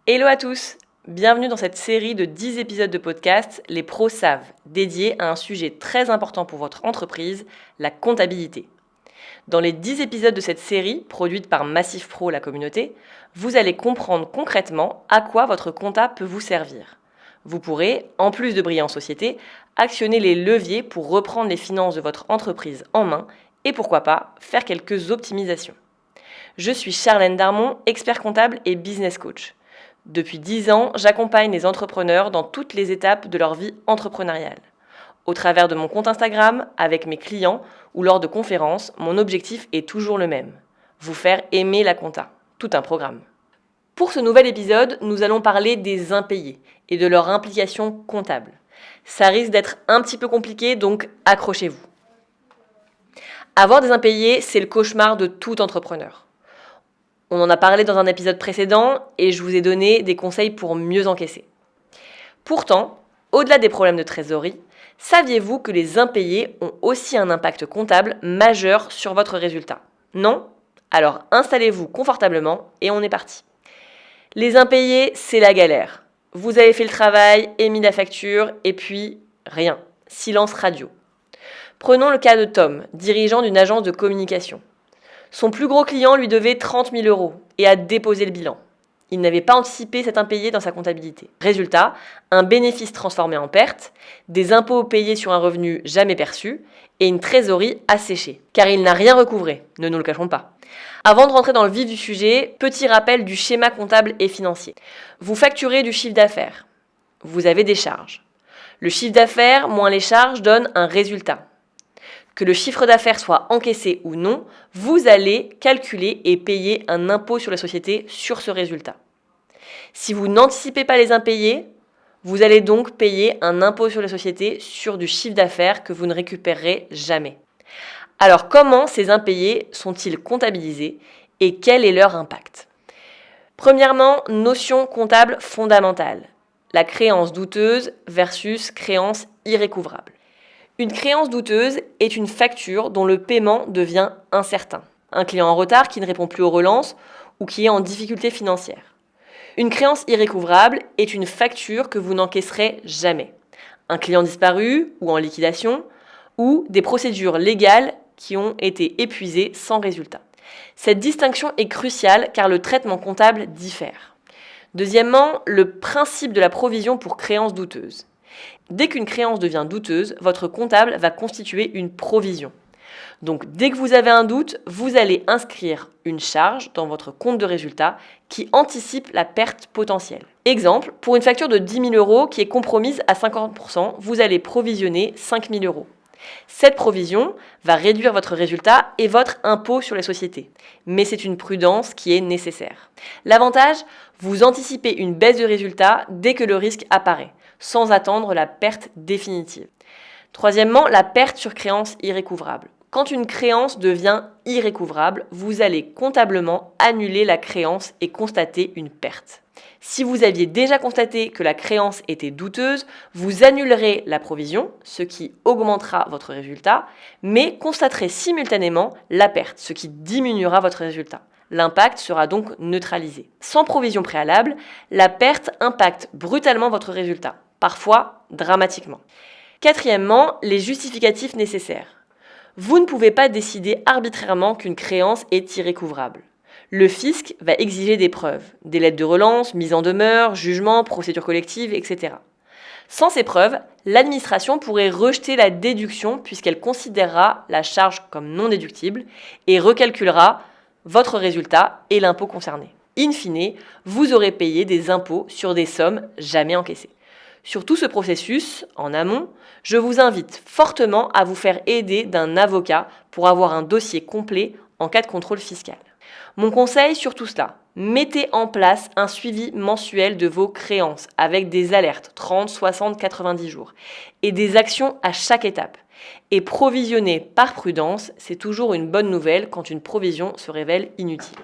Hello à tous! Bienvenue dans cette série de 10 épisodes de podcast Les pros savent, dédiés à un sujet très important pour votre entreprise, la comptabilité. Dans les 10 épisodes de cette série, produite par Massif Pro, la communauté, vous allez comprendre concrètement à quoi votre compta peut vous servir. Vous pourrez, en plus de briller en société, actionner les leviers pour reprendre les finances de votre entreprise en main et pourquoi pas faire quelques optimisations. Je suis Charlène Darmon, expert comptable et business coach. Depuis 10 ans, j'accompagne les entrepreneurs dans toutes les étapes de leur vie entrepreneuriale. Au travers de mon compte Instagram, avec mes clients ou lors de conférences, mon objectif est toujours le même. Vous faire aimer la compta. Tout un programme. Pour ce nouvel épisode, nous allons parler des impayés et de leur implication comptable. Ça risque d'être un petit peu compliqué, donc accrochez-vous. Avoir des impayés, c'est le cauchemar de tout entrepreneur. On en a parlé dans un épisode précédent et je vous ai donné des conseils pour mieux encaisser. Pourtant, au-delà des problèmes de trésorerie, saviez-vous que les impayés ont aussi un impact comptable majeur sur votre résultat? Non? Alors installez-vous confortablement et on est parti. Les impayés, c'est la galère. Vous avez fait le travail, émis la facture et puis rien. Silence radio. Prenons le cas de Tom, dirigeant d'une agence de communication. Son plus gros client lui devait 30 000 € et a déposé le bilan. Il n'avait pas anticipé cet impayé dans sa comptabilité. Résultat, un bénéfice transformé en perte, des impôts payés sur un revenu jamais perçu et une trésorerie asséchée. Car il n'a rien recouvré, ne nous le cachons pas. Avant de rentrer dans le vif du sujet, petit rappel du schéma comptable et financier. Vous facturez du chiffre d'affaires. Vous avez des charges. Le chiffre d'affaires moins les charges donne un résultat. Que le chiffre d'affaires soit encaissé ou non, vous allez calculer et payer un impôt sur les sociétés sur ce résultat. Si vous n'anticipez pas les impayés, vous allez donc payer un impôt sur les sociétés sur du chiffre d'affaires que vous ne récupérerez jamais. Alors comment ces impayés sont-ils comptabilisés et quel est leur impact? Premièrement, notion comptable fondamentale. La créance douteuse versus créance irrécouvrable. Une créance douteuse est une facture dont le paiement devient incertain. Un client en retard qui ne répond plus aux relances ou qui est en difficulté financière. Une créance irrécouvrable est une facture que vous n'encaisserez jamais. Un client disparu ou en liquidation ou des procédures légales qui ont été épuisées sans résultat. Cette distinction est cruciale car le traitement comptable diffère. Deuxièmement, le principe de la provision pour créance douteuse. Dès qu'une créance devient douteuse, votre comptable va constituer une provision. Donc, dès que vous avez un doute, vous allez inscrire une charge dans votre compte de résultat qui anticipe la perte potentielle. Exemple, pour une facture de 10 000 € qui est compromise à 50%, vous allez provisionner 5 000 €. Cette provision va réduire votre résultat et votre impôt sur les sociétés. Mais c'est une prudence qui est nécessaire. L'avantage, vous anticipez une baisse de résultat dès que le risque apparaît, sans attendre la perte définitive. Troisièmement, la perte sur créance irrécouvrable. Quand une créance devient irrécouvrable, vous allez comptablement annuler la créance et constater une perte. Si vous aviez déjà constaté que la créance était douteuse, vous annulerez la provision, ce qui augmentera votre résultat, mais constaterez simultanément la perte, ce qui diminuera votre résultat. L'impact sera donc neutralisé. Sans provision préalable, la perte impacte brutalement votre résultat, parfois dramatiquement. Quatrièmement, les justificatifs nécessaires. Vous ne pouvez pas décider arbitrairement qu'une créance est irrécouvrable. Le fisc va exiger des preuves, des lettres de relance, mise en demeure, jugement, procédure collective, etc. Sans ces preuves, l'administration pourrait rejeter la déduction puisqu'elle considérera la charge comme non déductible et recalculera votre résultat et l'impôt concerné. In fine, vous aurez payé des impôts sur des sommes jamais encaissées. Sur tout ce processus, en amont, je vous invite fortement à vous faire aider d'un avocat pour avoir un dossier complet en cas de contrôle fiscal. Mon conseil sur tout cela, mettez en place un suivi mensuel de vos créances avec des alertes 30, 60, 90 jours et des actions à chaque étape. Et provisionner par prudence, c'est toujours une bonne nouvelle quand une provision se révèle inutile.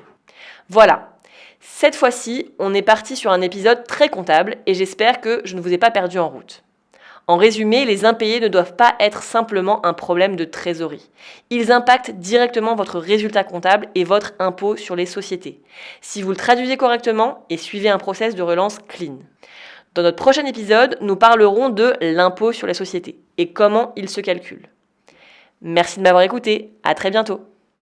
Voilà, cette fois-ci, on est parti sur un épisode très comptable et j'espère que je ne vous ai pas perdu en route. En résumé, les impayés ne doivent pas être simplement un problème de trésorerie. Ils impactent directement votre résultat comptable et votre impôt sur les sociétés, si vous le traduisez correctement et suivez un process de relance clean. Dans notre prochain épisode, nous parlerons de l'impôt sur les sociétés et comment il se calcule. Merci de m'avoir écouté, à très bientôt.